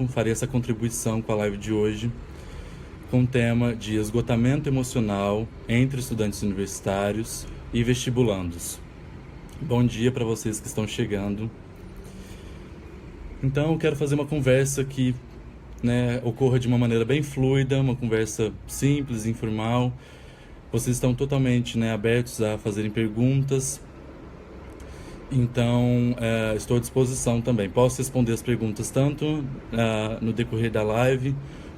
Farei essa contribuição com a live de hoje com o tema de esgotamento emocional entre estudantes universitários e vestibulandos. Bom dia para vocês que estão chegando. Então, eu quero fazer uma conversa que ocorra de uma maneira bem fluida, uma conversa simples, informal. Vocês estão totalmente abertos a fazerem perguntas. Então, estou à disposição também. Posso responder as perguntas tanto no decorrer da live,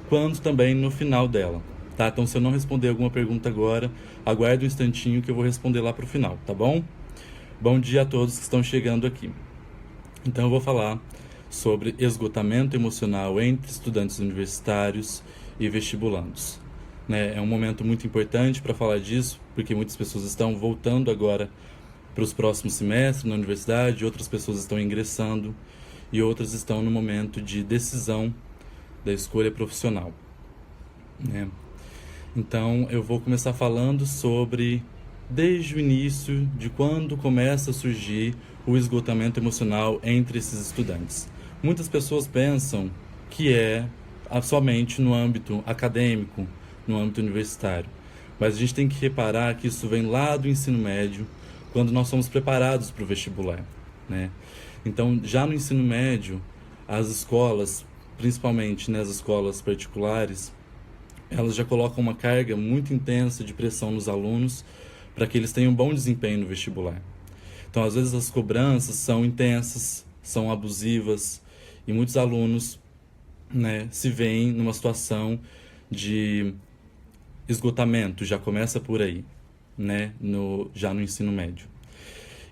quanto também no final dela, tá? Então, se eu não responder alguma pergunta agora, aguarde um instantinho que eu vou responder lá para o final, tá bom? Bom dia a todos que estão chegando aqui. Então, eu vou falar sobre esgotamento emocional entre estudantes universitários e vestibulandos. É um momento muito importante para falar disso, porque muitas pessoas estão voltando agora para os próximos semestres na universidade, outras pessoas estão ingressando e outras estão no momento de decisão da escolha profissional. Então, eu vou começar falando sobre desde o início de quando começa a surgir o esgotamento emocional entre esses estudantes. Muitas pessoas pensam que é somente no âmbito acadêmico, no âmbito universitário, mas a gente tem que reparar que isso vem lá do ensino médio, quando nós somos preparados para o vestibular, Então, já no ensino médio, as escolas, principalmente as escolas particulares, elas já colocam uma carga muito intensa de pressão nos alunos para que eles tenham um bom desempenho no vestibular. Então, às vezes, as cobranças são intensas, são abusivas, e muitos alunos se veem numa situação de esgotamento, já começa por aí. Já no ensino médio.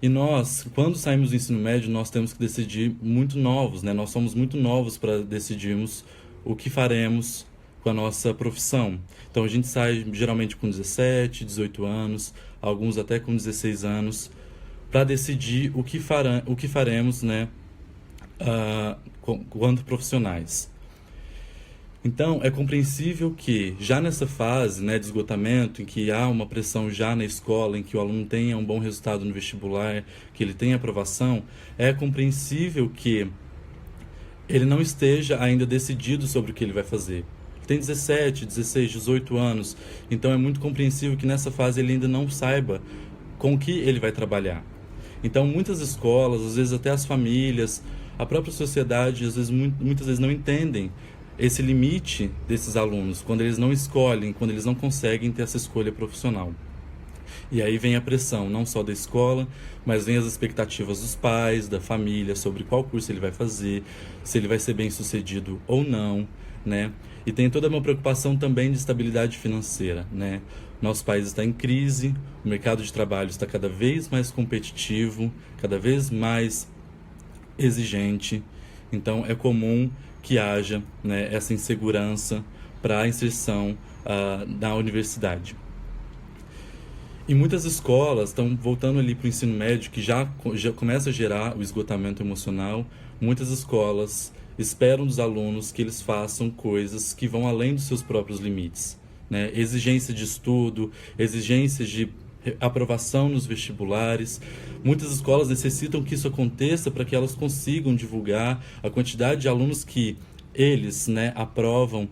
E nós, quando saímos do ensino médio, nós temos que decidir muito novos, Nós somos muito novos para decidirmos o que faremos com a nossa profissão. Então a gente sai geralmente com 17, 18 anos, alguns até com 16 anos, para decidir o que faremos, quanto profissionais. Então, é compreensível que, já nessa fase de esgotamento, em que há uma pressão já na escola, em que o aluno tenha um bom resultado no vestibular, que ele tenha aprovação, é compreensível que ele não esteja ainda decidido sobre o que ele vai fazer. Ele tem 17, 16, 18 anos, então é muito compreensível que nessa fase ele ainda não saiba com o que ele vai trabalhar. Então, muitas escolas, às vezes até as famílias, a própria sociedade, às vezes, muitas vezes não entendem esse limite desses alunos, quando eles não escolhem, quando eles não conseguem ter essa escolha profissional. E aí vem a pressão, não só da escola, mas vem as expectativas dos pais, da família, sobre qual curso ele vai fazer, se ele vai ser bem sucedido ou não, E tem toda uma preocupação também de estabilidade financeira, Nosso país está em crise, o mercado de trabalho está cada vez mais competitivo, cada vez mais exigente, então é comum que haja essa insegurança para a inserção na universidade. E muitas escolas estão voltando ali para o ensino médio, que já começa a gerar o esgotamento emocional. Muitas escolas esperam dos alunos que eles façam coisas que vão além dos seus próprios limites. Exigência de estudo, exigências de aprovação nos vestibulares. Muitas escolas necessitam que isso aconteça para que elas consigam divulgar a quantidade de alunos que eles aprovam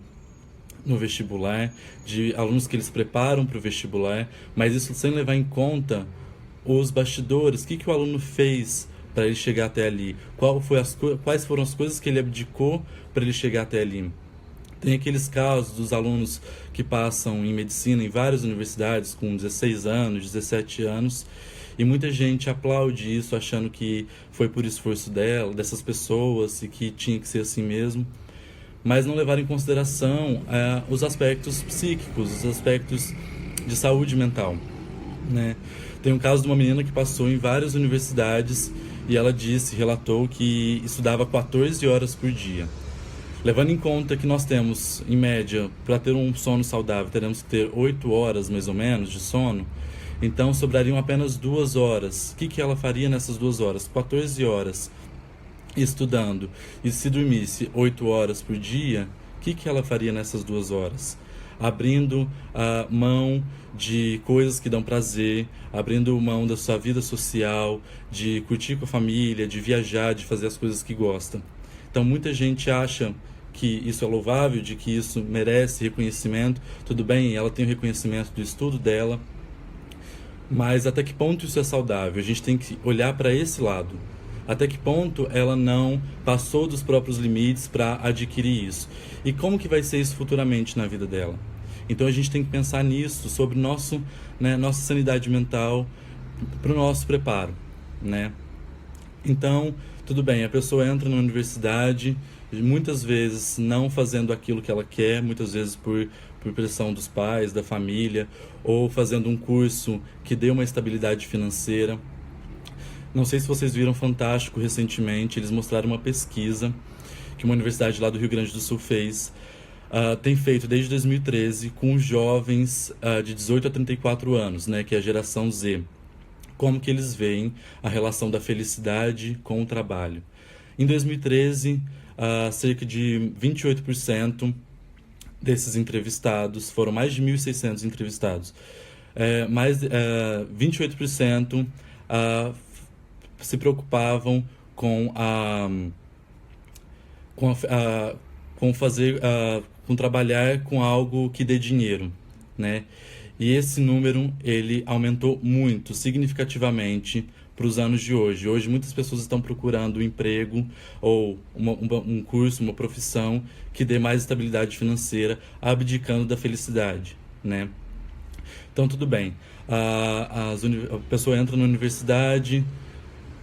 no vestibular, de alunos que eles preparam para o vestibular, mas isso sem levar em conta os bastidores, o que o aluno fez para ele chegar até ali, quais foram as coisas que ele abdicou para ele chegar até ali. Tem aqueles casos dos alunos que passam em medicina em várias universidades com 16 anos, 17 anos, e muita gente aplaude isso achando que foi por esforço dessas pessoas e que tinha que ser assim mesmo, mas não levar em consideração os aspectos psíquicos, os aspectos de saúde mental. Tem um caso de uma menina que passou em várias universidades e ela relatou que estudava 14 horas por dia. Levando em conta que nós temos, em média, para ter um sono saudável, teremos que ter 8 horas, mais ou menos, de sono, então sobrariam apenas 2 horas. O que ela faria nessas 2 horas? 14 horas estudando. E se dormisse 8 horas por dia, o que ela faria nessas 2 horas? Abrindo mão de coisas que dão prazer, abrindo mão da sua vida social, de curtir com a família, de viajar, de fazer as coisas que gosta. Então, muita gente acha que isso é louvável, de que isso merece reconhecimento. Tudo bem, ela tem o reconhecimento do estudo dela, mas até que ponto isso é saudável? A gente tem que olhar para esse lado. Até que ponto ela não passou dos próprios limites para adquirir isso? E como que vai ser isso futuramente na vida dela? Então a gente tem que pensar nisso, sobre nossa sanidade mental, para o nosso preparo, né? Então, tudo bem, a pessoa entra na universidade, muitas vezes não fazendo aquilo que ela quer, muitas vezes por pressão dos pais, da família, ou fazendo um curso que dê uma estabilidade financeira. Não sei se vocês viram Fantástico recentemente, eles mostraram uma pesquisa que uma universidade lá do Rio Grande do Sul fez, tem feito desde 2013 com jovens de 18 a 34 anos, né, que é a geração Z. Como que eles veem a relação da felicidade com o trabalho. Em 2013, cerca de 28% desses entrevistados, foram mais de 1.600 entrevistados, 28% se preocupavam com trabalhar com algo que dê dinheiro, né? E esse número, ele aumentou muito, significativamente, para os anos de hoje. Hoje, muitas pessoas estão procurando um emprego ou um curso, uma profissão que dê mais estabilidade financeira, abdicando da felicidade, né? Então, tudo bem. A pessoa entra na universidade,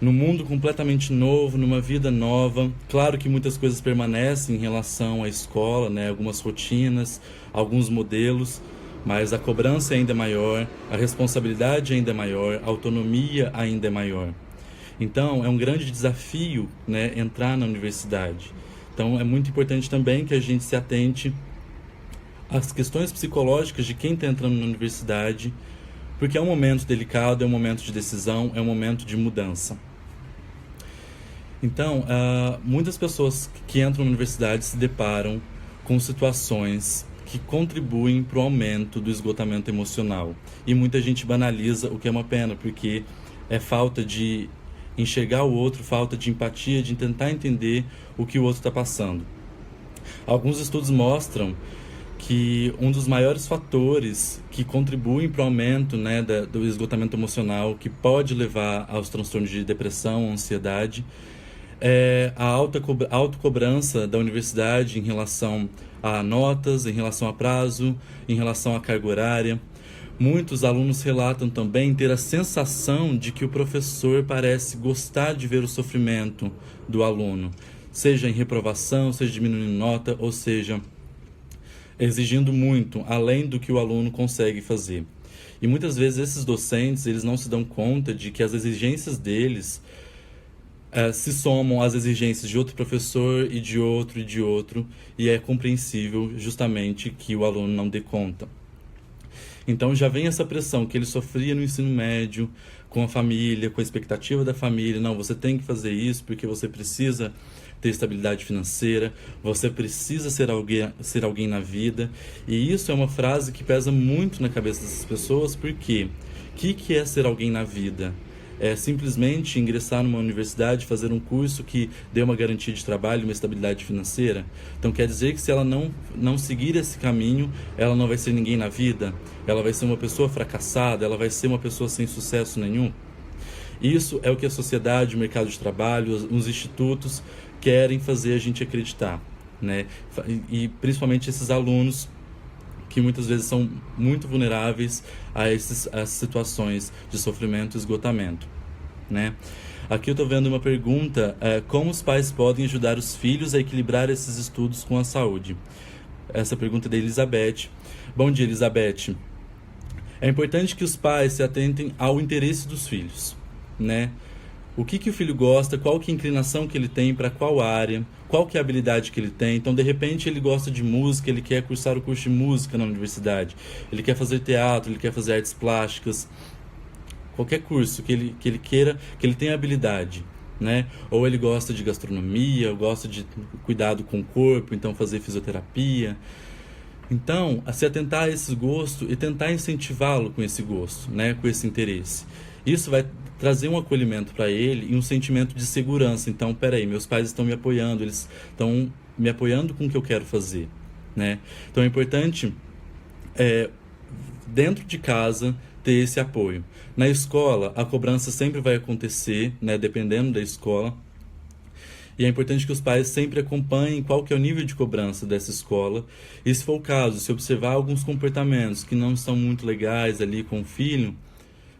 num mundo completamente novo, numa vida nova. Claro que muitas coisas permanecem em relação à escola, né? Algumas rotinas, alguns modelos, mas a cobrança ainda é maior, a responsabilidade ainda é maior, a autonomia ainda é maior. Então, é um grande desafio, né, entrar na universidade. Então, é muito importante também que a gente se atente às questões psicológicas de quem está entrando na universidade, porque é um momento delicado, é um momento de decisão, é um momento de mudança. Então, muitas pessoas que entram na universidade se deparam com situações que contribuem para o aumento do esgotamento emocional. E muita gente banaliza, o que é uma pena, porque é falta de enxergar o outro, falta de empatia, de tentar entender o que o outro está passando. Alguns estudos mostram que um dos maiores fatores que contribuem para o aumento, né, do esgotamento emocional, que pode levar aos transtornos de depressão, ansiedade, é a autocobrança da universidade em relação a notas, em relação a prazo, em relação à carga horária. Muitos alunos relatam também ter a sensação de que o professor parece gostar de ver o sofrimento do aluno, seja em reprovação, seja diminuindo nota, ou seja, exigindo muito, além do que o aluno consegue fazer. E muitas vezes esses docentes, eles não se dão conta de que as exigências deles se somam às exigências de outro professor e de outro, e é compreensível justamente que o aluno não dê conta. Então já vem essa pressão que ele sofria no ensino médio, com a família, com a expectativa da família. Não, você tem que fazer isso porque você precisa ter estabilidade financeira, você precisa ser alguém na vida. E isso é uma frase que pesa muito na cabeça dessas pessoas, porque o que é ser alguém na vida? É simplesmente ingressar numa universidade, fazer um curso que dê uma garantia de trabalho, uma estabilidade financeira? Então quer dizer que se ela não seguir esse caminho, ela não vai ser ninguém na vida? Ela vai ser uma pessoa fracassada? Ela vai ser uma pessoa sem sucesso nenhum? Isso é o que a sociedade, o mercado de trabalho, os institutos querem fazer a gente acreditar, né? E principalmente esses alunos que muitas vezes são muito vulneráveis a essas situações de sofrimento e esgotamento, né? Aqui eu estou vendo uma pergunta, como os pais podem ajudar os filhos a equilibrar esses estudos com a saúde? Essa pergunta é da Elizabeth. Bom dia, Elizabeth. É importante que os pais se atentem ao interesse dos filhos, né? O que o filho gosta, qual que é a inclinação que ele tem para qual área, qual que é a habilidade que ele tem. Então, de repente, ele gosta de música, ele quer cursar o curso de música na universidade, ele quer fazer teatro, ele quer fazer artes plásticas, qualquer curso que ele queira, que ele tenha habilidade, né? Ou ele gosta de gastronomia, ou gosta de cuidado com o corpo, então fazer fisioterapia. Então, a se atentar a esse gosto e tentar incentivá-lo com esse gosto, né? Com esse interesse. Isso vai trazer um acolhimento para ele e um sentimento de segurança. Então, peraí, meus pais estão me apoiando, eles estão me apoiando com o que eu quero fazer, né? Então é importante, dentro de casa, ter esse apoio. Na escola, a cobrança sempre vai acontecer, né, dependendo da escola. E é importante que os pais sempre acompanhem qual que é o nível de cobrança dessa escola. E se for o caso, se observar alguns comportamentos que não são muito legais ali com o filho,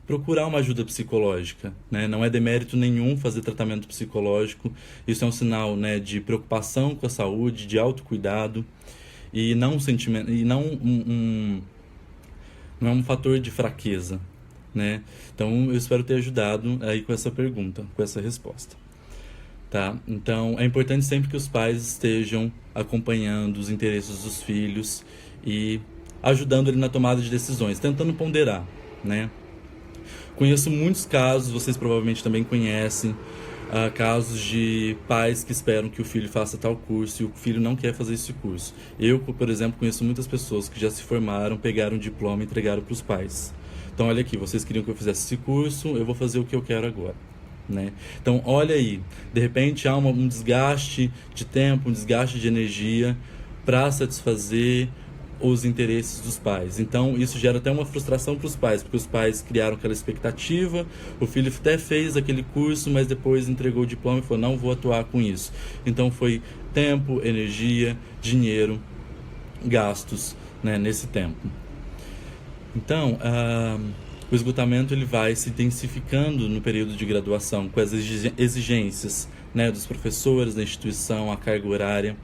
procurar uma ajuda psicológica, né? Não é demérito nenhum fazer tratamento psicológico. Isso é um sinal, né, de preocupação com a saúde, de autocuidado, e não um sentimento, e não não é um fator de fraqueza, né? Então eu espero ter ajudado aí com essa pergunta, com essa resposta. Tá? Então, é importante sempre que os pais estejam acompanhando os interesses dos filhos e ajudando ele na tomada de decisões, tentando ponderar, né? Conheço muitos casos, vocês provavelmente também conhecem, casos de pais que esperam que o filho faça tal curso e o filho não quer fazer esse curso. Eu, por exemplo, conheço muitas pessoas que já se formaram, pegaram o diploma e entregaram para os pais. Então, olha aqui, vocês queriam que eu fizesse esse curso, eu vou fazer o que eu quero agora. Né? Então, olha aí, de repente há um desgaste de tempo, um desgaste de energia para satisfazer os interesses dos pais. Então, isso gera até uma frustração para os pais, porque os pais criaram aquela expectativa, o filho até fez aquele curso, mas depois entregou o diploma e falou, não vou atuar com isso. Então, foi tempo, energia, dinheiro, gastos, né, nesse tempo. Então, o esgotamento ele vai se intensificando no período de graduação, com as exigências, né, dos professores da instituição, a carga horária.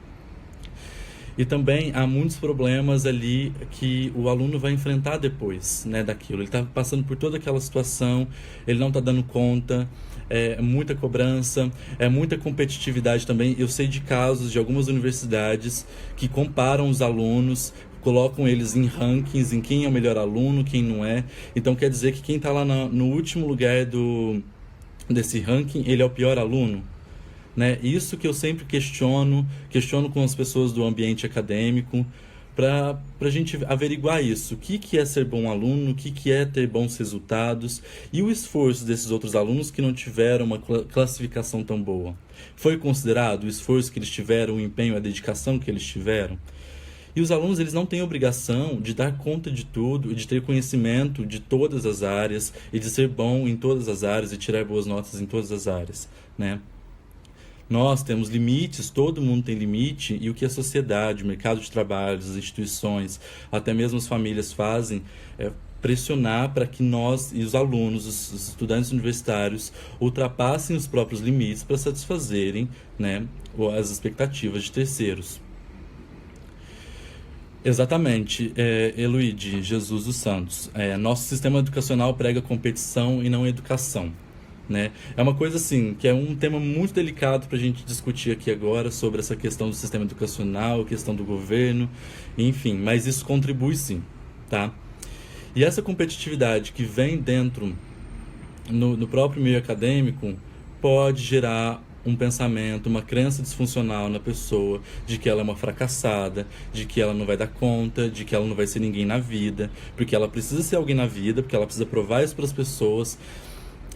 E também há muitos problemas ali que o aluno vai enfrentar depois, né, daquilo. Ele está passando por toda aquela situação, ele não está dando conta, é muita cobrança, é muita competitividade também. Eu sei de casos de algumas universidades que comparam os alunos, colocam eles em rankings, em quem é o melhor aluno, quem não é. Então quer dizer que quem está lá no último lugar desse ranking, ele é o pior aluno, né? Isso que eu sempre questiono com as pessoas do ambiente acadêmico, para a gente averiguar isso. O que é ser bom aluno, o que é ter bons resultados, e o esforço desses outros alunos que não tiveram uma classificação tão boa. Foi considerado o esforço que eles tiveram, o empenho, a dedicação que eles tiveram? E os alunos, eles não têm obrigação de dar conta de tudo e de ter conhecimento de todas as áreas e de ser bom em todas as áreas e tirar boas notas em todas as áreas, né? Nós temos limites, todo mundo tem limite, e o que a sociedade, o mercado de trabalho, as instituições, até mesmo as famílias fazem é pressionar para que nós e os alunos, os estudantes universitários, ultrapassem os próprios limites para satisfazerem, né, as expectativas de terceiros. Exatamente, Eluide Jesus dos Santos. Nosso sistema educacional prega competição e não educação, né? É uma coisa assim, que é um tema muito delicado para a gente discutir aqui agora, sobre essa questão do sistema educacional, questão do governo, enfim, mas isso contribui sim, tá? E essa competitividade que vem dentro, no próprio meio acadêmico, pode gerar um pensamento, uma crença disfuncional na pessoa, de que ela é uma fracassada, de que ela não vai dar conta, de que ela não vai ser ninguém na vida, porque ela precisa ser alguém na vida, porque ela precisa provar isso para as pessoas.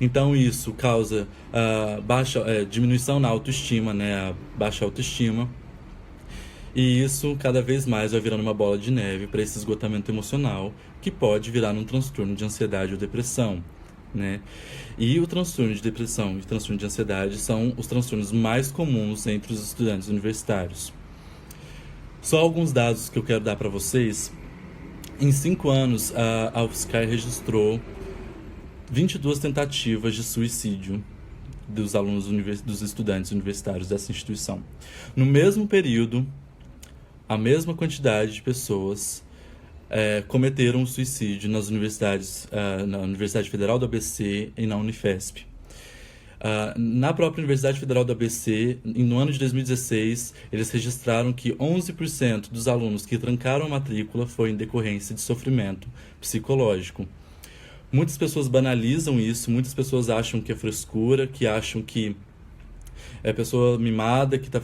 Então isso causa diminuição na autoestima, né, a baixa autoestima, e isso cada vez mais vai virando uma bola de neve para esse esgotamento emocional, que pode virar um transtorno de ansiedade ou depressão, né? E o transtorno de depressão e o transtorno de ansiedade são os transtornos mais comuns entre os estudantes universitários. Só alguns dados que eu quero dar para vocês. Em 5 anos, a UFSCar registrou 22 tentativas de suicídio dos alunos dos estudantes universitários dessa instituição. No mesmo período, a mesma quantidade de pessoas cometeram suicídio nas universidades, na Universidade Federal do ABC e na Unifesp. Na própria Universidade Federal do ABC, no ano de 2016, eles registraram que 11% dos alunos que trancaram a matrícula foi em decorrência de sofrimento psicológico. Muitas pessoas banalizam isso, muitas pessoas acham que é frescura, que acham que É a pessoa mimada que está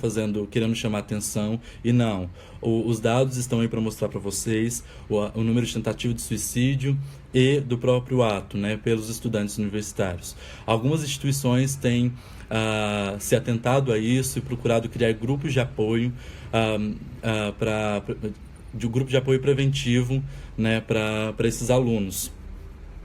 querendo chamar atenção, e não. Os dados estão aí para mostrar para vocês o número de tentativa de suicídio e do próprio ato, né, pelos estudantes universitários. Algumas instituições têm se atentado a isso e procurado criar grupos de apoio de um grupo de apoio preventivo, né, para esses alunos,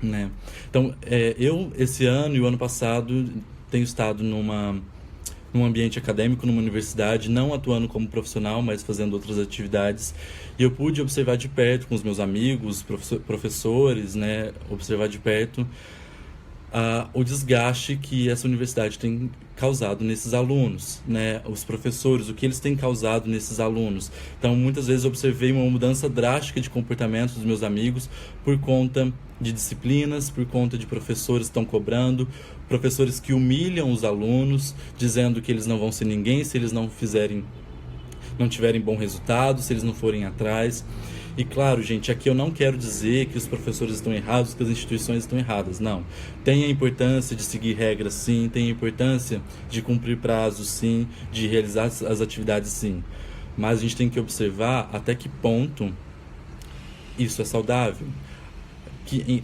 né? Então, eu, esse ano e o ano passado, tenho estado num ambiente acadêmico, numa universidade, não atuando como profissional, mas fazendo outras atividades, e eu pude observar de perto com os meus amigos, professores, né, observar de perto o desgaste que essa universidade tem causado nesses alunos, né? Os professores, o que eles têm causado nesses alunos. Então, muitas vezes eu observei uma mudança drástica de comportamento dos meus amigos por conta de disciplinas, por conta de professores que estão cobrando, professores que humilham os alunos, dizendo que eles não vão ser ninguém se eles não tiverem bom resultado, se eles não forem atrás. E claro, gente, aqui eu não quero dizer que os professores estão errados, que as instituições estão erradas, não. Tem a importância de seguir regras, sim, tem a importância de cumprir prazos, sim, de realizar as atividades, sim. Mas a gente tem que observar até que ponto isso é saudável.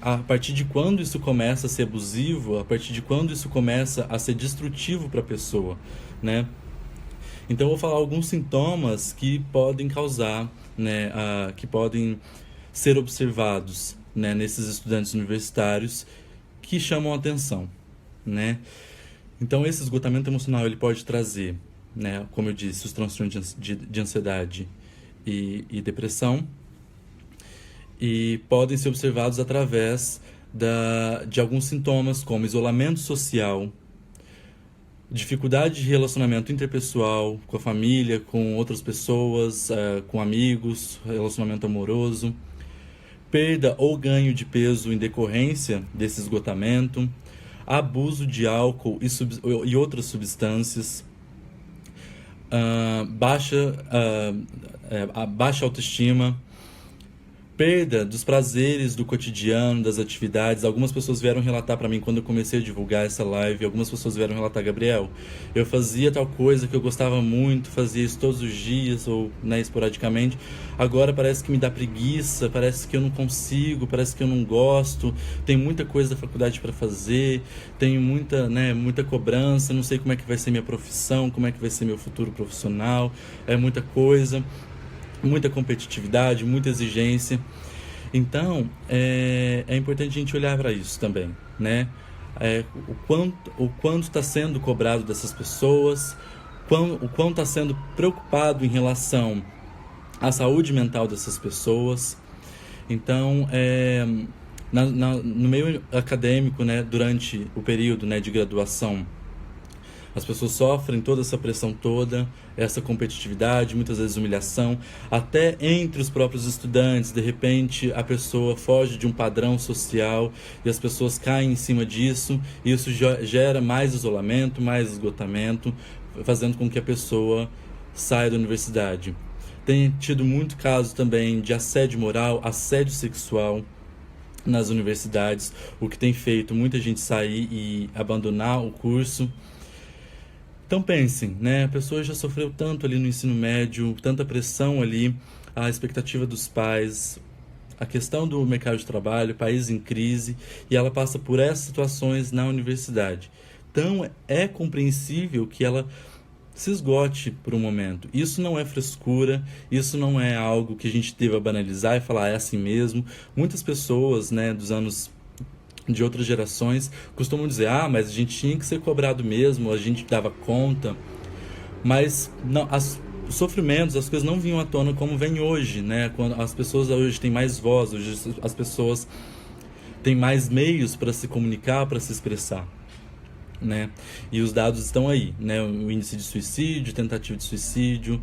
A partir de quando isso começa a ser abusivo, a partir de quando isso começa a ser destrutivo para a pessoa, né? Então eu vou falar alguns sintomas que podem causar, né, que podem ser observados, né, nesses estudantes universitários que chamam a atenção, né? Então esse esgotamento emocional ele pode trazer, né, como eu disse, os transtornos de ansiedade e depressão, e podem ser observados através de alguns sintomas como isolamento social, dificuldade de relacionamento interpessoal, com a família, com outras pessoas, com amigos, relacionamento amoroso, perda ou ganho de peso em decorrência desse esgotamento, abuso de álcool e outras substâncias, baixa autoestima, perda dos prazeres do cotidiano, das atividades. Algumas pessoas vieram relatar para mim quando eu comecei a divulgar essa live, algumas pessoas vieram relatar: Gabriel, eu fazia tal coisa que eu gostava muito, fazia isso todos os dias ou, né, esporadicamente, agora parece que me dá preguiça, parece que eu não consigo, parece que eu não gosto, tem muita coisa da faculdade para fazer, tenho muita cobrança, não sei como é que vai ser minha profissão, como é que vai ser meu futuro profissional, é muita coisa, muita competitividade, muita exigência. Então, é importante a gente olhar para isso também, né? O quanto está sendo cobrado dessas pessoas, o quanto está sendo preocupado em relação à saúde mental dessas pessoas. Então, no meio acadêmico, né, durante o período, né, de graduação, as pessoas sofrem toda essa pressão toda, essa competitividade, muitas vezes humilhação, até entre os próprios estudantes. De repente, a pessoa foge de um padrão social e as pessoas caem em cima disso, e isso gera mais isolamento, mais esgotamento, fazendo com que a pessoa saia da universidade. Tem tido muito caso também de assédio moral, assédio sexual nas universidades, o que tem feito muita gente sair e abandonar o curso. Então pensem, né? A pessoa já sofreu tanto ali no ensino médio, tanta pressão ali, a expectativa dos pais, a questão do mercado de trabalho, país em crise, e ela passa por essas situações na universidade. Então é compreensível que ela se esgote por um momento. Isso não é frescura, isso não é algo que a gente deva banalizar e falar: é assim mesmo. Muitas pessoas, né, dos anos de outras gerações costumam dizer: mas a gente tinha que ser cobrado mesmo, a gente dava conta. Mas não, os sofrimentos, as coisas não vinham à tona como vem hoje, né? Quando as pessoas hoje têm mais voz, hoje as pessoas têm mais meios para se comunicar, para se expressar, né? E os dados estão aí, né? O índice de suicídio, tentativa de suicídio,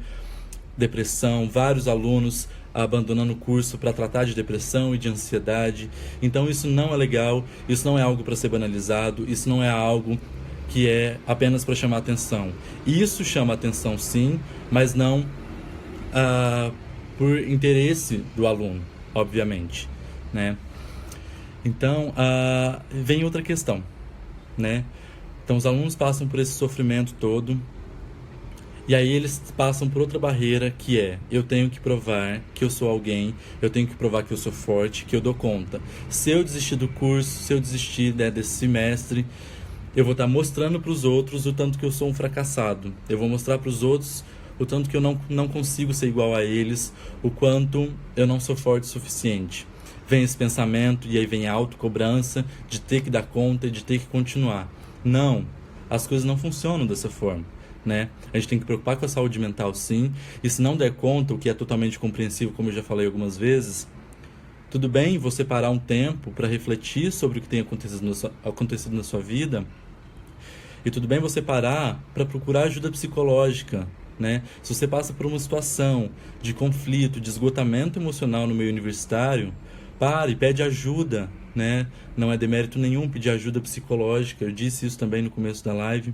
depressão, vários alunos abandonando o curso para tratar de depressão e de ansiedade. Então isso não é legal, isso não é algo para ser banalizado, isso não é algo que é apenas para chamar atenção. Isso chama atenção, sim, mas não por interesse do aluno, obviamente, né? Então vem outra questão, né? Então, os alunos passam por esse sofrimento todo, e aí eles passam por outra barreira, que é: eu tenho que provar que eu sou alguém, eu tenho que provar que eu sou forte, que eu dou conta. Se eu desistir do curso, se eu desistir, né, desse semestre, eu vou estar mostrando para os outros o tanto que eu sou um fracassado. Eu vou mostrar para os outros o tanto que eu não consigo ser igual a eles, o quanto eu não sou forte o suficiente. Vem esse pensamento, e aí vem a autocobrança de ter que dar conta, de ter que continuar. Não, as coisas não funcionam dessa forma, né? A gente tem que preocupar com a saúde mental, sim, e se não der conta, o que é totalmente compreensível, como eu já falei algumas vezes, tudo bem você parar um tempo para refletir sobre o que tem acontecido na sua vida, e tudo bem você parar para procurar ajuda psicológica, né? Se você passa por uma situação de conflito, de esgotamento emocional no meio universitário, pare, pede ajuda, né? Não é demérito nenhum pedir ajuda psicológica. Eu disse isso também no começo da live.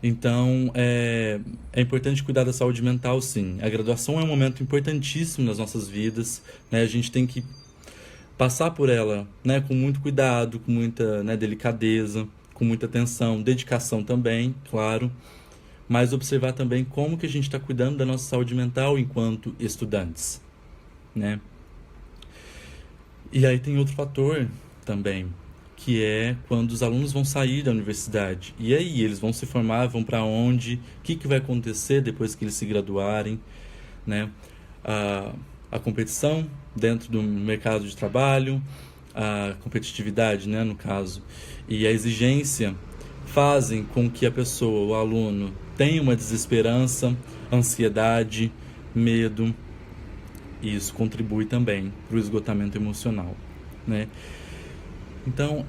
Então, é importante cuidar da saúde mental, sim. A graduação é um momento importantíssimo nas nossas vidas, né? A gente tem que passar por ela, né, com muito cuidado, com muita, né, delicadeza, com muita atenção, dedicação também, claro, mas observar também como que a gente está cuidando da nossa saúde mental enquanto estudantes, né? E aí tem outro fator também, que é quando os alunos vão sair da universidade. E aí, eles vão se formar, vão para onde? O que vai acontecer depois que eles se graduarem, né? A competição dentro do mercado de trabalho, a competitividade, né, no caso, e a exigência fazem com que a pessoa, o aluno, tenha uma desesperança, ansiedade, medo, e isso contribui também para o esgotamento emocional, né? Então,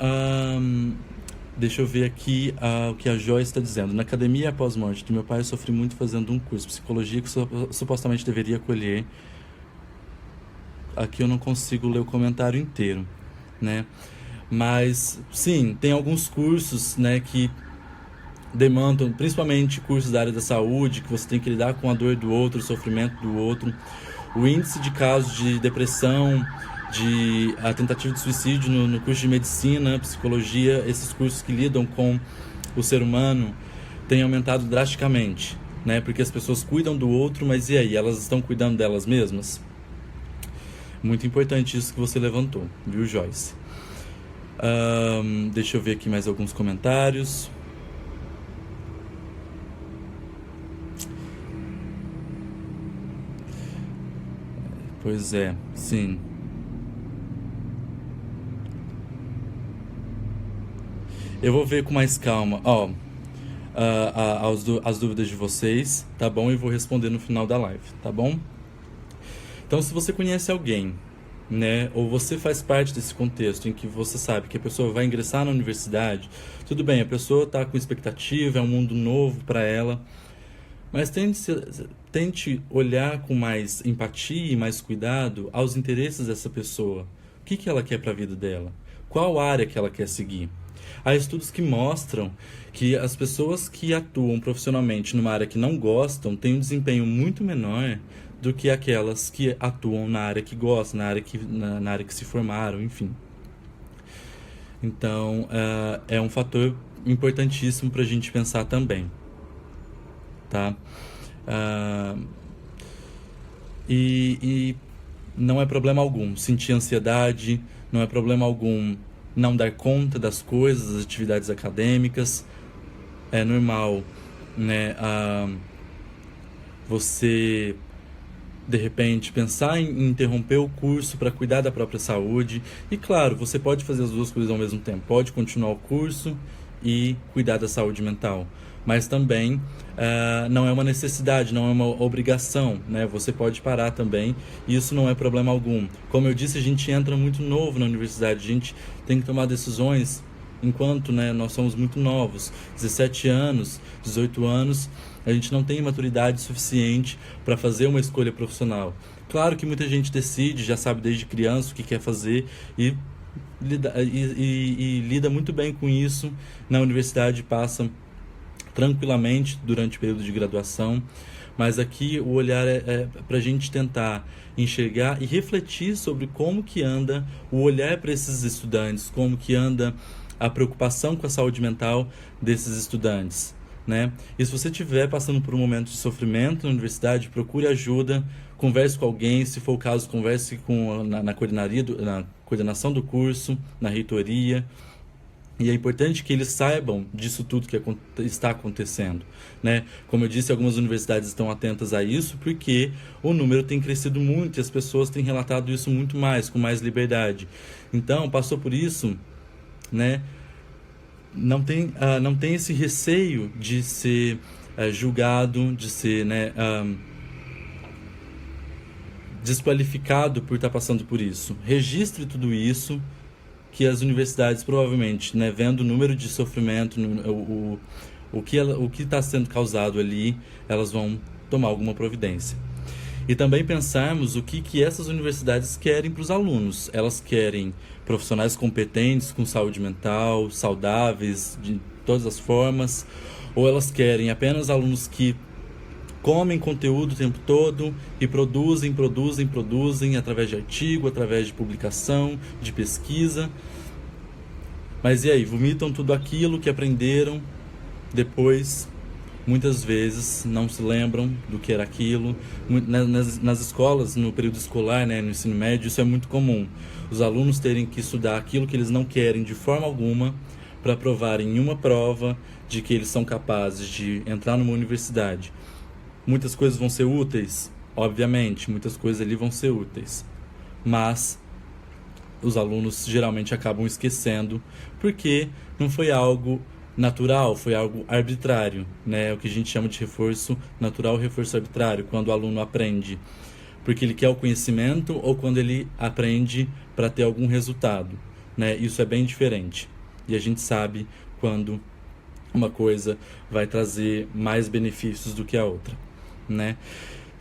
deixa eu ver aqui o que a Joyce está dizendo. Na academia após morte do meu pai, eu sofri muito fazendo um curso de psicologia que supostamente deveria colher. Aqui eu não consigo ler o comentário inteiro, né? Mas, sim, tem alguns cursos, né, que demandam, principalmente cursos da área da saúde, que você tem que lidar com a dor do outro, o sofrimento do outro. O índice de casos de depressão, de a tentativa de suicídio no curso de medicina, psicologia, esses cursos que lidam com o ser humano, tem aumentado drasticamente, né? Porque as pessoas cuidam do outro, mas e aí? Elas estão cuidando delas mesmas? Muito importante isso que você levantou, viu, Joyce? Deixa eu ver aqui mais alguns comentários. Pois é, sim. Eu vou ver com mais calma, as dúvidas de vocês, tá bom? E vou responder no final da live, tá bom? Então, se você conhece alguém, né, ou você faz parte desse contexto em que você sabe que a pessoa vai ingressar na universidade, tudo bem, a pessoa está com expectativa, é um mundo novo para ela, mas tente olhar com mais empatia e mais cuidado aos interesses dessa pessoa. O que ela quer para a vida dela? Qual área que ela quer seguir? Há estudos que mostram que as pessoas que atuam profissionalmente numa área que não gostam têm um desempenho muito menor do que aquelas que atuam na área que gostam, na área que se formaram, enfim. Então, é um fator importantíssimo para a gente pensar também, tá? E não é problema algum sentir ansiedade, não é problema algum não dar conta das coisas, das atividades acadêmicas. É normal, né? Você, de repente, pensar em interromper o curso para cuidar da própria saúde. E claro, você pode fazer as duas coisas ao mesmo tempo. Pode continuar o curso e cuidar da saúde mental. Mas também não é uma necessidade, não é uma obrigação, né? Você pode parar também, e isso não é problema algum. Como eu disse, a gente entra muito novo na universidade, a gente tem que tomar decisões enquanto, né, nós somos muito novos, 17 anos, 18 anos, a gente não tem maturidade suficiente para fazer uma escolha profissional. Claro que muita gente decide, já sabe desde criança o que quer fazer e lida muito bem com isso. Na universidade passa tranquilamente durante o período de graduação, mas aqui o olhar é para a gente tentar enxergar e refletir sobre como que anda o olhar para esses estudantes, como que anda a preocupação com a saúde mental desses estudantes, né? E se você estiver passando por um momento de sofrimento na universidade, procure ajuda, converse com alguém, se for o caso, converse na coordenação do curso, na reitoria. E é importante que eles saibam disso tudo que está acontecendo, né? Como eu disse, algumas universidades estão atentas a isso porque o número tem crescido muito e as pessoas têm relatado isso muito mais, com mais liberdade. Então, passou por isso, né? Não tem esse receio de ser julgado, de ser, né, desqualificado por estar passando por isso. Registre tudo isso, que as universidades provavelmente, né, vendo o número de sofrimento, o que está sendo causado ali, elas vão tomar alguma providência. E também pensarmos o que essas universidades querem para os alunos. Elas querem profissionais competentes, com saúde mental, saudáveis, de todas as formas, ou elas querem apenas alunos que comem conteúdo o tempo todo e produzem através de artigo, através de publicação, de pesquisa. Mas e aí, vomitam tudo aquilo que aprenderam, depois, muitas vezes, não se lembram do que era aquilo. Nas escolas, no período escolar, né, no ensino médio, isso é muito comum. Os alunos terem que estudar aquilo que eles não querem de forma alguma para provarem em uma prova de que eles são capazes de entrar numa universidade. Muitas coisas vão ser úteis, obviamente, muitas coisas ali vão ser úteis, mas os alunos geralmente acabam esquecendo porque não foi algo natural, foi algo arbitrário, né? O que a gente chama de reforço natural, reforço arbitrário, quando o aluno aprende porque ele quer o conhecimento ou quando ele aprende para ter algum resultado, né? Isso é bem diferente e a gente sabe quando uma coisa vai trazer mais benefícios do que a outra, né?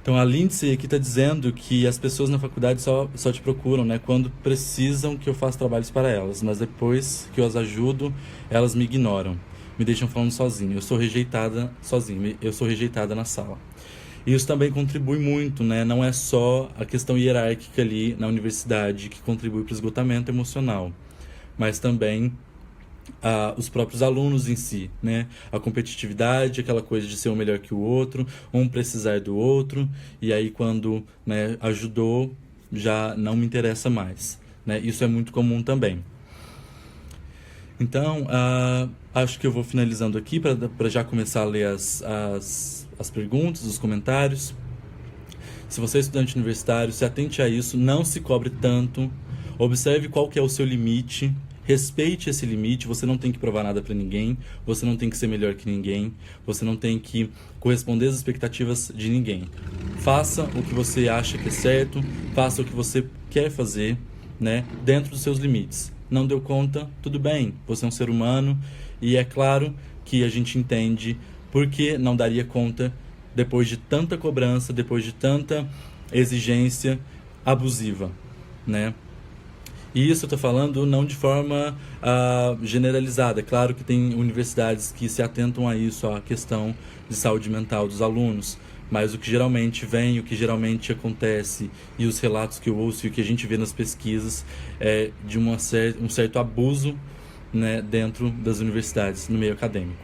Então a Lindsay aqui está dizendo que as pessoas na faculdade só te procuram, né, quando precisam que eu faça trabalhos para elas, mas depois que eu as ajudo, elas me ignoram, me deixam falando sozinho, eu sou rejeitada sozinho, eu sou rejeitada na sala. E isso também contribui muito, né? Não é só a questão hierárquica ali na universidade que contribui para o esgotamento emocional, mas também os próprios alunos em si, né? A competitividade, aquela coisa de ser um melhor que o outro, um precisar do outro, e aí quando, né, ajudou, já não me interessa mais, né? Isso é muito comum também. Então, acho que eu vou finalizando aqui para já começar a ler as perguntas, os comentários. Se você é estudante universitário, se atente a isso, não se cobre tanto, observe qual que é o seu limite, respeite esse limite, você não tem que provar nada para ninguém, você não tem que ser melhor que ninguém, você não tem que corresponder às expectativas de ninguém. Faça o que você acha que é certo, faça o que você quer fazer, né, dentro dos seus limites. Não deu conta, tudo bem, você é um ser humano e é claro que a gente entende por que não daria conta depois de tanta cobrança, depois de tanta exigência abusiva, né? E isso eu estou falando não de forma generalizada. É claro que tem universidades que se atentam a isso, a questão de saúde mental dos alunos. Mas o que geralmente vem, o que geralmente acontece, e os relatos que eu ouço e o que a gente vê nas pesquisas é de um certo abuso, né, dentro das universidades, no meio acadêmico.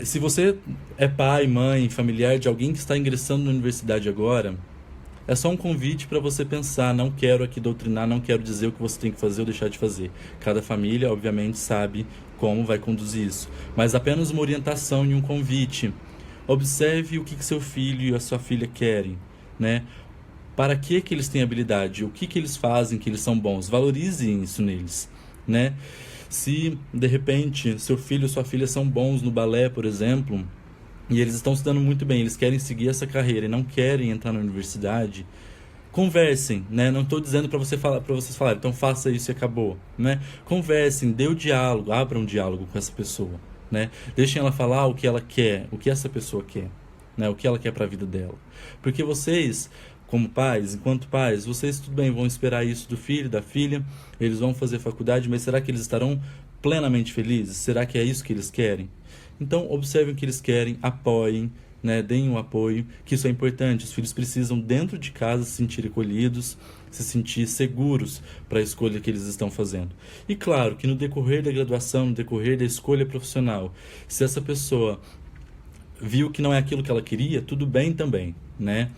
Se você é pai, mãe, familiar de alguém que está ingressando na universidade agora, é só um convite para você pensar. Não quero aqui doutrinar, não quero dizer o que você tem que fazer ou deixar de fazer. Cada família, obviamente, sabe como vai conduzir isso. Mas apenas uma orientação e um convite. Observe o que seu filho e a sua filha querem, né? Para que eles têm habilidade? O que eles fazem que eles são bons? Valorize isso neles, né? Se, de repente, seu filho ou sua filha são bons no balé, por exemplo, e eles estão se dando muito bem, eles querem seguir essa carreira e não querem entrar na universidade, conversem, né? Não estou dizendo para vocês falarem, então faça isso e acabou, né? Conversem, dê o diálogo, abra um diálogo com essa pessoa, né? Deixem ela falar o que ela quer, o que essa pessoa quer, né? O que ela quer para a vida dela. Porque vocês, como pais, enquanto pais, vocês tudo bem, vão esperar isso do filho, da filha, eles vão fazer faculdade, mas será que eles estarão plenamente felizes? Será que é isso que eles querem? Então, observem o que eles querem, apoiem, né? Deem o apoio, que isso é importante. Os filhos precisam, dentro de casa, se sentir acolhidos, se sentir seguros para a escolha que eles estão fazendo. E claro que no decorrer da graduação, no decorrer da escolha profissional, se essa pessoa viu que não é aquilo que ela queria, tudo bem também, né?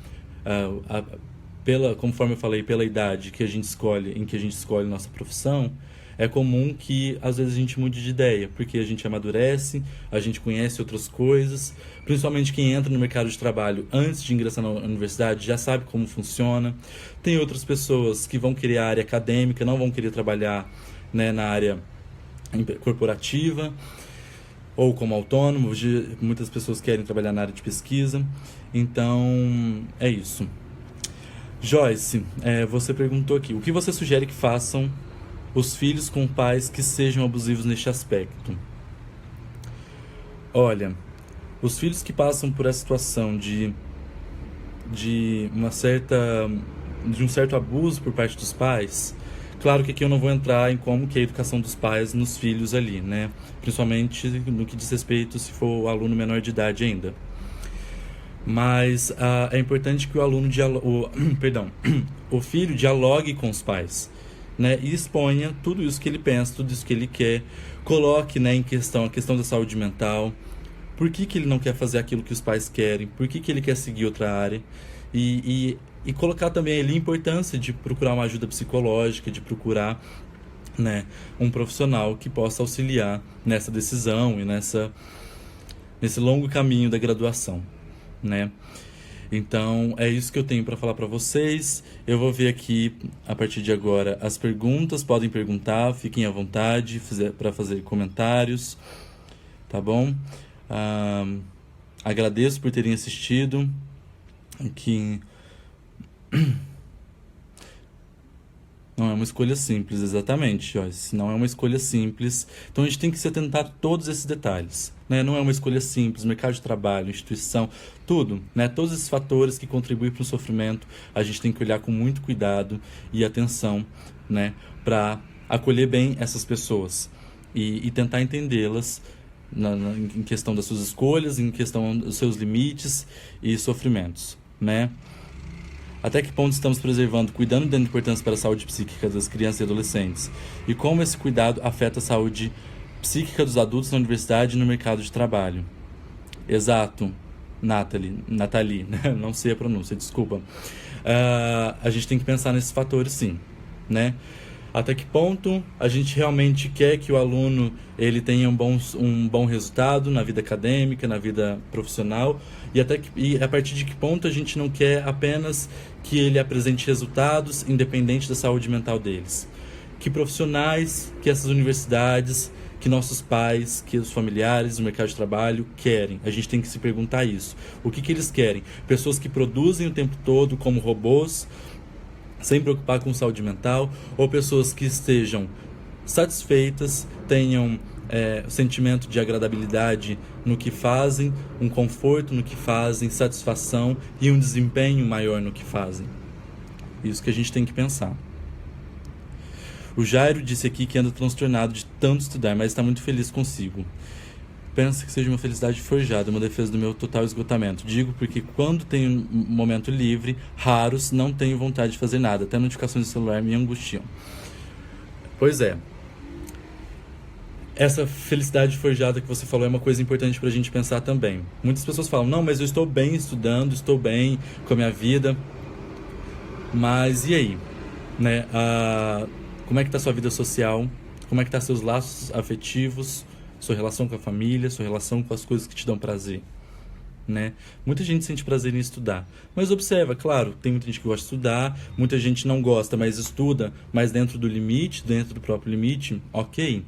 Conforme eu falei, pela idade que a gente escolhe, em que a gente escolhe nossa profissão, é comum que às vezes a gente mude de ideia, porque a gente amadurece, a gente conhece outras coisas, principalmente quem entra no mercado de trabalho antes de ingressar na universidade já sabe como funciona. Tem outras pessoas que vão querer a área acadêmica, não vão querer trabalhar, né, na área corporativa ou como autônomo. Muitas pessoas querem trabalhar na área de pesquisa. Então, é isso. Joyce, você perguntou aqui, o que você sugere que façam os filhos com pais que sejam abusivos neste aspecto? Olha, os filhos que passam por essa situação de um certo abuso por parte dos pais, claro que aqui eu não vou entrar em como que é a educação dos pais nos filhos ali, né? Principalmente no que diz respeito se for o aluno menor de idade ainda. Mas é importante que o aluno o filho dialogue com os pais, né, e exponha tudo isso que ele pensa, tudo isso que ele quer, coloque, né, em questão a questão da saúde mental, por que ele não quer fazer aquilo que os pais querem, por que ele quer seguir outra área, e colocar também ali a importância de procurar uma ajuda psicológica, de procurar, né, um profissional que possa auxiliar nessa decisão e nesse longo caminho da graduação, né? Então, é isso que eu tenho para falar para vocês. Eu vou ver aqui, a partir de agora, as perguntas. Podem perguntar, fiquem à vontade para fazer comentários, tá bom? Agradeço por terem assistido. Aqui... Não é uma escolha simples, exatamente, Joyce. Não é uma escolha simples. Então a gente tem que se atentar a todos esses detalhes, né? Não é uma escolha simples, mercado de trabalho, instituição, tudo, né? Todos esses fatores que contribuem para o sofrimento, a gente tem que olhar com muito cuidado e atenção, né? Para acolher bem essas pessoas e tentar entendê-las em questão das suas escolhas, em questão dos seus limites e sofrimentos, né? Até que ponto estamos preservando, cuidando da importância para a saúde psíquica das crianças e adolescentes? E como esse cuidado afeta a saúde psíquica dos adultos na universidade e no mercado de trabalho? Exato, Nathalie, né? Não sei a pronúncia, desculpa. A gente tem que pensar nesses fatores, sim, né? Até que ponto a gente realmente quer que o aluno ele tenha um bom resultado na vida acadêmica, na vida profissional, e a partir de que ponto a gente não quer apenas que ele apresente resultados independente da saúde mental deles. Que profissionais, que essas universidades, que nossos pais, que os familiares, o mercado de trabalho querem. A gente tem que se perguntar isso. O que eles querem? Pessoas que produzem o tempo todo como robôs, sem preocupar com saúde mental, ou pessoas que estejam satisfeitas, tenham sentimento de agradabilidade no que fazem, um conforto no que fazem, satisfação e um desempenho maior no que fazem. Isso que a gente tem que pensar. O Jairo disse aqui que anda transtornado de tanto estudar, mas está muito feliz consigo. Pensa que seja uma felicidade forjada, uma defesa do meu total esgotamento. Digo porque quando tenho um momento livre, raros, não tenho vontade de fazer nada. Até notificações do celular me angustiam. Pois é. Essa felicidade forjada que você falou é uma coisa importante pra gente pensar também. Muitas pessoas falam, não, mas eu estou bem estudando, estou bem com a minha vida. Mas e aí? Né? Como é que tá a sua vida social? Como é que tá seus laços afetivos? Sua relação com a família, sua relação com as coisas que te dão prazer, né? Muita gente sente prazer em estudar, mas observa, claro, tem muita gente que gosta de estudar, muita gente não gosta, mas estuda, mas dentro do limite, dentro do próprio limite, ok.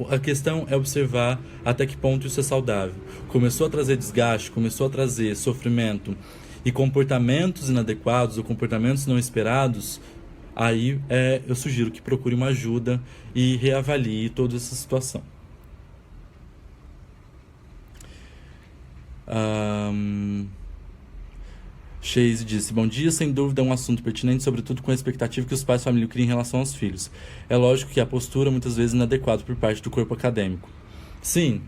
A questão é observar até que ponto isso é saudável. Começou a trazer desgaste, começou a trazer sofrimento e comportamentos inadequados ou comportamentos não esperados, aí eu sugiro que procure uma ajuda e reavalie toda essa situação. Chase disse, bom dia, sem dúvida é um assunto pertinente, sobretudo com a expectativa que os pais e família criam em relação aos filhos. É lógico que a postura muitas vezes é inadequada por parte do corpo acadêmico. Sim,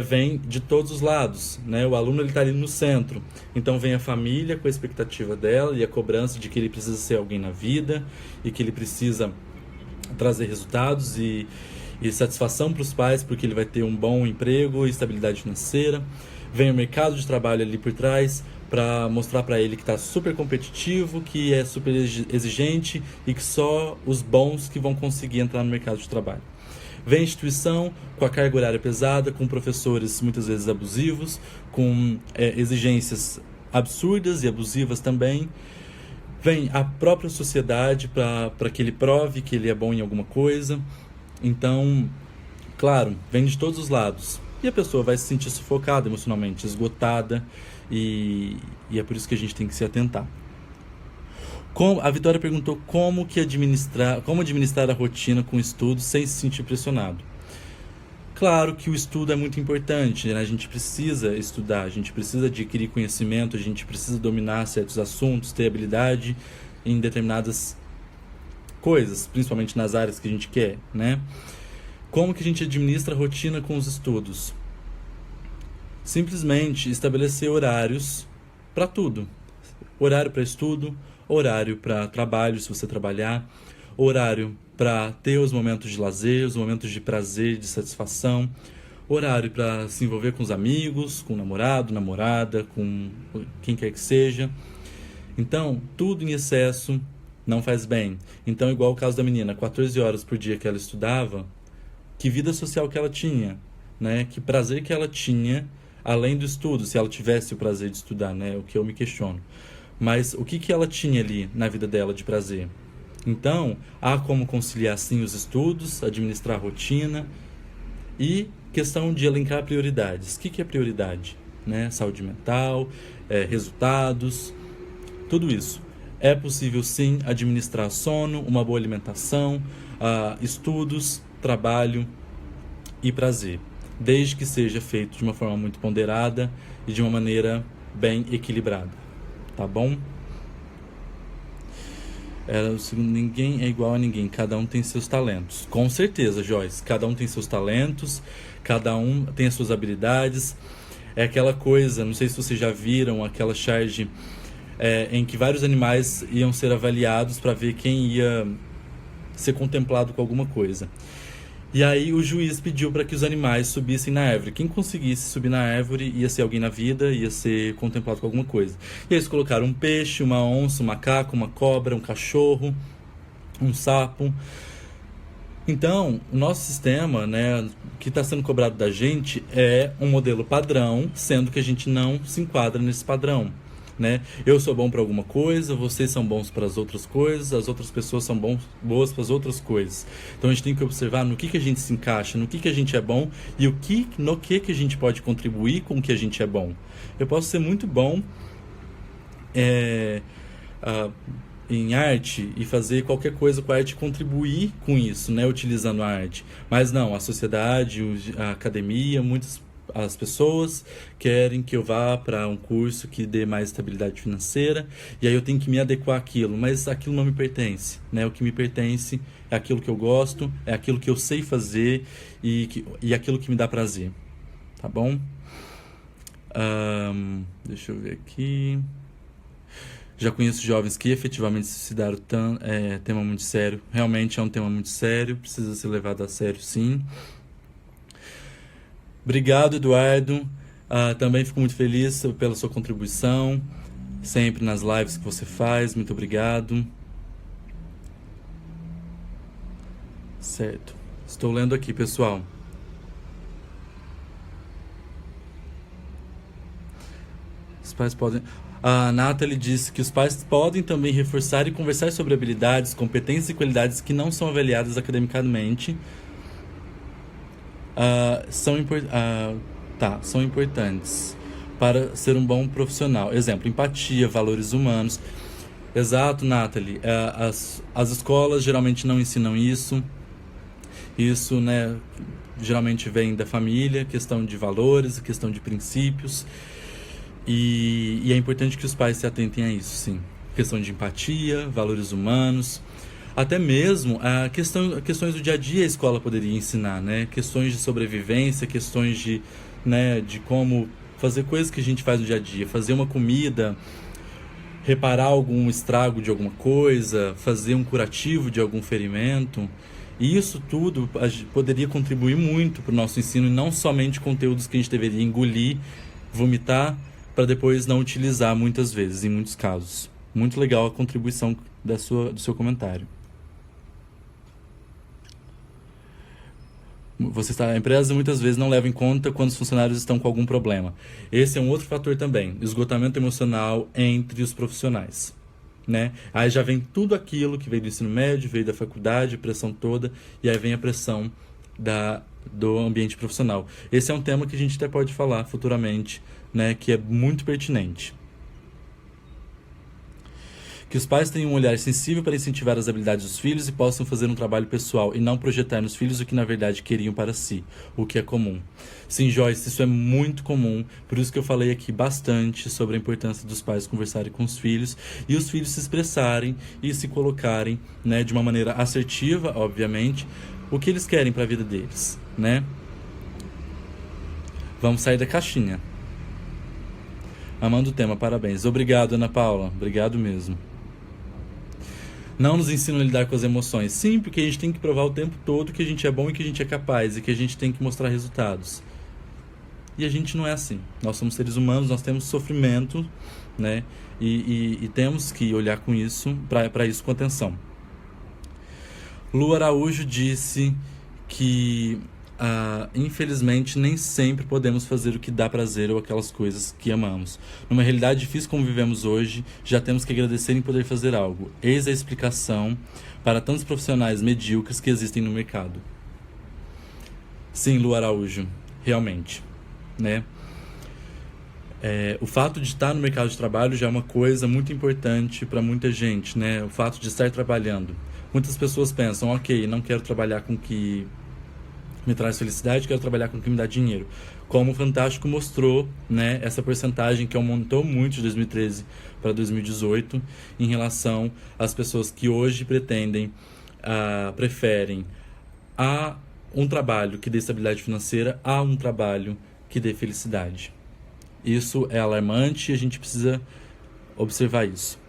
vem de todos os lados, né? O aluno ele está ali no centro, então vem a família com a expectativa dela e a cobrança de que ele precisa ser alguém na vida e que ele precisa trazer resultados e satisfação para os pais, porque ele vai ter um bom emprego e estabilidade financeira. Vem o mercado de trabalho ali por trás para mostrar para ele que está super competitivo, que é super exigente e que só os bons que vão conseguir entrar no mercado de trabalho. Vem a instituição com a carga horária pesada, com professores muitas vezes abusivos, com exigências absurdas e abusivas também. Vem a própria sociedade para que ele prove que ele é bom em alguma coisa. Então, claro, vem de todos os lados. E a pessoa vai se sentir sufocada emocionalmente, esgotada, e é por isso que a gente tem que se atentar. A Vitória perguntou como administrar a rotina com estudo sem se sentir pressionado. Claro que o estudo é muito importante, né? A gente precisa estudar, a gente precisa adquirir conhecimento, a gente precisa dominar certos assuntos, ter habilidade em determinadas coisas, principalmente nas áreas que a gente quer, né? Como que a gente administra a rotina com os estudos? Simplesmente estabelecer horários para tudo. Horário para estudo, horário para trabalho, se você trabalhar, horário para ter os momentos de lazer, os momentos de prazer, de satisfação, horário para se envolver com os amigos, com o namorado, namorada, com quem quer que seja. Então, tudo em excesso não faz bem. Então, igual o caso da menina, 14 horas por dia que ela estudava, que vida social que ela tinha, né? Que prazer que ela tinha, além do estudo, se ela tivesse o prazer de estudar, né? O que eu me questiono. Mas o que ela tinha ali na vida dela de prazer? Então, há como conciliar sim os estudos, administrar a rotina e questão de elencar prioridades. O que é prioridade? Né? Saúde mental, resultados, tudo isso. É possível sim administrar sono, uma boa alimentação, estudos, trabalho e prazer, desde que seja feito de uma forma muito ponderada e de uma maneira bem equilibrada, tá bom? Ninguém é igual a ninguém, cada um tem seus talentos. Com certeza, Joyce, cada um tem seus talentos, cada um tem as suas habilidades. É aquela coisa, não sei se vocês já viram aquela charge em que vários animais iam ser avaliados para ver quem ia ser contemplado com alguma coisa. E aí o juiz pediu para que os animais subissem na árvore. Quem conseguisse subir na árvore ia ser alguém na vida, ia ser contemplado com alguma coisa. E aí eles colocaram um peixe, uma onça, um macaco, uma cobra, um cachorro, um sapo. Então, o nosso sistema, né, que está sendo cobrado da gente é um modelo padrão, sendo que a gente não se enquadra nesse padrão. Né? Eu sou bom para alguma coisa, vocês são bons para as outras coisas, as outras pessoas são boas para as outras coisas. Então a gente tem que observar no que a gente se encaixa, no que a gente é bom e no que a gente pode contribuir com o que a gente é bom. Eu posso ser muito bom em arte e fazer qualquer coisa com a arte e contribuir com isso, né? Utilizando a arte. Mas não, a sociedade, a academia, as pessoas querem que eu vá para um curso que dê mais estabilidade financeira e aí eu tenho que me adequar àquilo, mas aquilo não me pertence, né? O que me pertence é aquilo que eu gosto, é aquilo que eu sei fazer e aquilo que me dá prazer, tá bom? Deixa eu ver aqui. Já conheço jovens que efetivamente se suicidaram, tema muito sério, realmente é um tema muito sério, precisa ser levado a sério sim. Obrigado, Eduardo. Também fico muito feliz pela sua contribuição, sempre nas lives que você faz. Muito obrigado. Certo. Estou lendo aqui, pessoal. Os pais podem... A Nathalie disse que os pais podem também reforçar e conversar sobre habilidades, competências e qualidades que não são avaliadas academicamente. São importantes para ser um bom profissional. Exemplo, empatia, valores humanos. Exato, Nathalie. As escolas geralmente não ensinam isso. Isso, né, geralmente vem da família, questão de valores, questão de princípios. E é importante que os pais se atentem a isso, sim. Questão de empatia, valores humanos. Até mesmo questões do dia a dia a escola poderia ensinar, né? Questões de sobrevivência, questões de né, de como fazer coisas que a gente faz no dia a dia, fazer uma comida, reparar algum estrago de alguma coisa, fazer um curativo de algum ferimento. E isso tudo poderia contribuir muito para o nosso ensino, e não somente conteúdos que a gente deveria engolir, vomitar, para depois não utilizar muitas vezes, em muitos casos. Muito legal a contribuição do seu comentário. A empresa muitas vezes não leva em conta quando os funcionários estão com algum problema. Esse é um outro fator também, esgotamento emocional entre os profissionais, né? Aí já vem tudo aquilo que veio do ensino médio, veio da faculdade, a pressão toda, e aí vem a pressão do ambiente profissional. Esse é um tema que a gente até pode falar futuramente, né? Que é muito pertinente. Que os pais tenham um olhar sensível para incentivar as habilidades dos filhos e possam fazer um trabalho pessoal e não projetar nos filhos o que na verdade queriam para si, o que é comum. Sim, Joyce, isso é muito comum, por isso que eu falei aqui bastante sobre a importância dos pais conversarem com os filhos e os filhos se expressarem e se colocarem, né, de uma maneira assertiva, obviamente, o que eles querem para a vida deles, né? Vamos sair da caixinha. Amando o tema, parabéns. Obrigado, Ana Paula, obrigado mesmo. Não nos ensinam a lidar com as emoções. Sim, porque a gente tem que provar o tempo todo que a gente é bom e que a gente é capaz e que a gente tem que mostrar resultados. E a gente não é assim. Nós somos seres humanos, nós temos sofrimento, né? E temos que olhar com isso, para isso com atenção. Lu Araújo disse que infelizmente nem sempre podemos fazer o que dá prazer ou aquelas coisas que amamos. Numa realidade difícil como vivemos hoje, já temos que agradecer em poder fazer algo. Eis a explicação para tantos profissionais medíocres que existem no mercado. Sim, Lu Araújo, realmente, né? O fato de estar no mercado de trabalho já é uma coisa muito importante para muita gente, né? O fato de estar trabalhando. Muitas pessoas pensam, ok, não quero trabalhar com o que me traz felicidade, quero trabalhar com o que me dá dinheiro. Como o Fantástico mostrou, né, essa porcentagem que aumentou muito de 2013 para 2018 em relação às pessoas que hoje preferem um trabalho que dê estabilidade financeira a um trabalho que dê felicidade. Isso é alarmante e a gente precisa observar isso.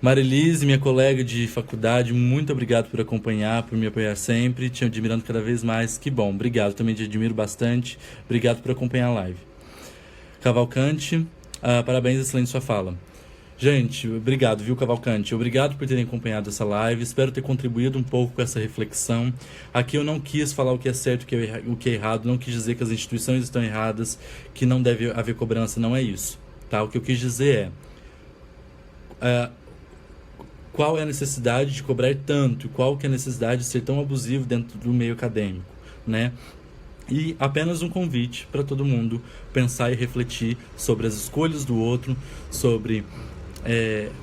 Marilise, minha colega de faculdade, muito obrigado por acompanhar, por me apoiar sempre, te admirando cada vez mais, que bom, obrigado, também te admiro bastante, obrigado por acompanhar a live. Cavalcante, parabéns, excelente sua fala. Gente, obrigado, viu, Cavalcante? Obrigado por terem acompanhado essa live, espero ter contribuído um pouco com essa reflexão. Aqui eu não quis falar o que é certo e o que é errado, não quis dizer que as instituições estão erradas, que não deve haver cobrança, não é isso, tá? O que eu quis dizer qual é a necessidade de cobrar tanto, qual que é a necessidade de ser tão abusivo dentro do meio acadêmico, né? E apenas um convite para todo mundo pensar e refletir sobre as escolhas do outro, sobre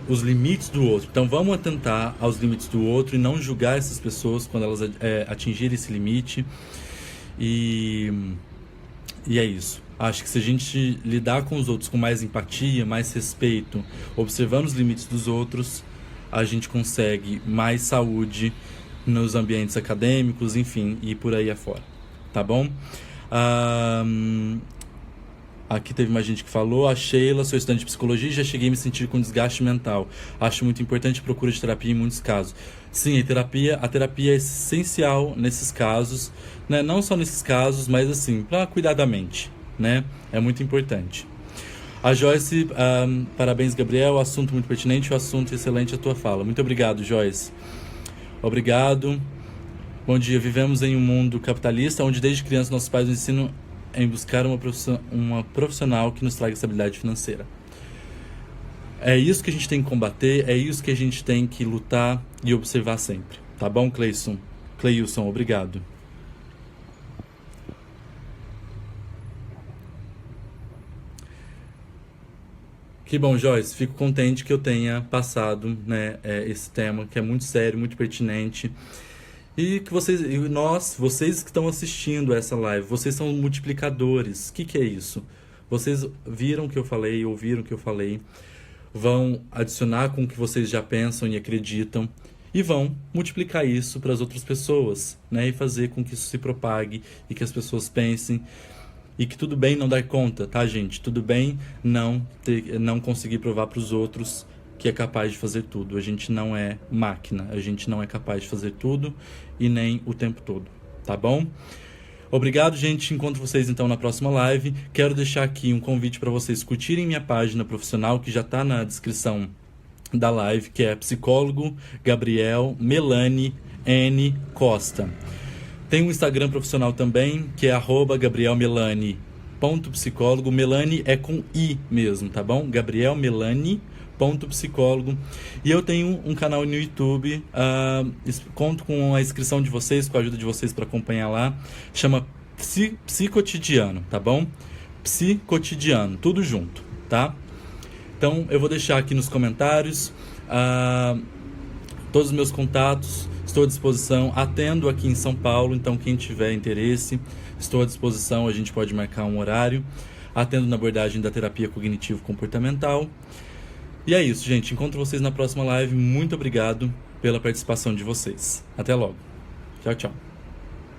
os limites do outro. Então vamos atentar aos limites do outro e não julgar essas pessoas quando elas atingirem esse limite. E é isso. Acho que se a gente lidar com os outros com mais empatia, mais respeito, observando os limites dos outros, a gente consegue mais saúde nos ambientes acadêmicos, enfim, e por aí afora, tá bom? Aqui teve mais gente que falou, a Sheila, sou estudante de psicologia e já cheguei a me sentir com desgaste mental. Acho muito importante a procura de terapia em muitos casos. Sim, a terapia é essencial nesses casos, né? Não só nesses casos, mas assim, para cuidar da mente, né? É muito importante. A Joyce, parabéns, Gabriel, assunto muito pertinente, o assunto excelente, a tua fala. Muito obrigado, Joyce. Obrigado. Bom dia, vivemos em um mundo capitalista, onde desde criança nossos pais nos ensinam em buscar uma profissional que nos traga estabilidade financeira. É isso que a gente tem que combater, é isso que a gente tem que lutar e observar sempre. Tá bom, Cleilson, obrigado. Que bom, Joyce. Fico contente que eu tenha passado, né, esse tema que é muito sério, muito pertinente. E que vocês que estão assistindo essa live, vocês são multiplicadores. O que é isso? Vocês viram o que eu falei, ouviram o que eu falei, vão adicionar com o que vocês já pensam e acreditam e vão multiplicar isso para as outras pessoas, né, e fazer com que isso se propague e que as pessoas pensem E que tudo bem não dar conta, tá, gente? Tudo bem não conseguir provar para os outros que é capaz de fazer tudo. A gente não é máquina, a gente não é capaz de fazer tudo e nem o tempo todo, tá bom? Obrigado, gente. Encontro vocês então na próxima live. Quero deixar aqui um convite para vocês curtirem minha página profissional, que já está na descrição da live, que é psicólogo Gabriel Melani N. Costa. Tem um Instagram profissional também, que é @gabrielmelani.psicólogo. Melani é com I mesmo, tá bom? Gabriel Melani.psicólogo. E eu tenho um canal no YouTube, conto com a inscrição de vocês, com a ajuda de vocês para acompanhar lá. Chama Psicotidiano, tá bom? Psicotidiano, tudo junto, tá? Então eu vou deixar aqui nos comentários todos os meus contatos. Estou à disposição, atendo aqui em São Paulo, então quem tiver interesse, estou à disposição, a gente pode marcar um horário. Atendo na abordagem da terapia cognitivo-comportamental. E é isso, gente. Encontro vocês na próxima live. Muito obrigado pela participação de vocês. Até logo. Tchau, tchau.